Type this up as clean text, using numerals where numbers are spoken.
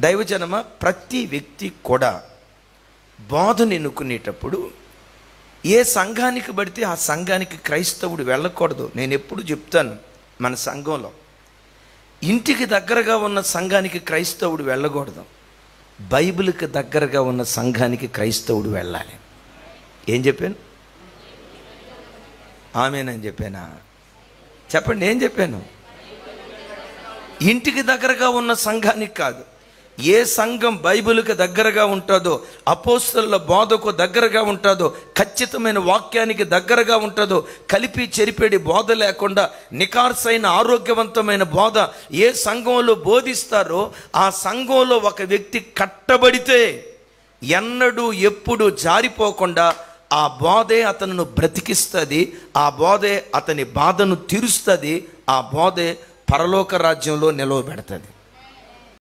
దైవజనమ, ప్రతి వ్యక్తి కూడా బోధను ఎన్నుకునేటప్పుడు ఏ సంఘానికి పడితే ఆ సంఘానికి క్రైస్తవుడు వెళ్ళకూడదు. నేను ఎప్పుడు చెప్తాను, మన సంఘంలో ఇంటికి దగ్గరగా ఉన్న సంఘానికి క్రైస్తవుడు వెళ్ళకూడదు, బైబిల్కి దగ్గరగా ఉన్న సంఘానికి క్రైస్తవుడు వెళ్ళాలి. ఏం చెప్పాను? ఆమేనని చెప్పానా? చెప్పండి, ఏం చెప్పాను? ఇంటికి దగ్గరగా ఉన్న సంఘానికి కాదు. ఏ సంఘం బైబిల్కి దగ్గరగా ఉంటుందో, అపోస్తలుల బోధకు దగ్గరగా ఉంటుందో, ఖచ్చితమైన వాక్యానికి దగ్గరగా ఉంటుందో, కలిపి చెరిపేడి బోధ లేకుండా నికార్సైన ఆరోగ్యవంతమైన బోధ ఏ సంఘంలో బోధిస్తారో ఆ సంఘంలో ఒక వ్యక్తి కట్టబడితే ఎన్నడూ ఎప్పుడు జారిపోకుండా ఆ బోధే అతను బ్రతికిస్తుంది, ఆ బోధే అతని బాధను తీరుస్తుంది, ఆ బోధే పరలోక రాజ్యంలో నిలవబెడుతుంది.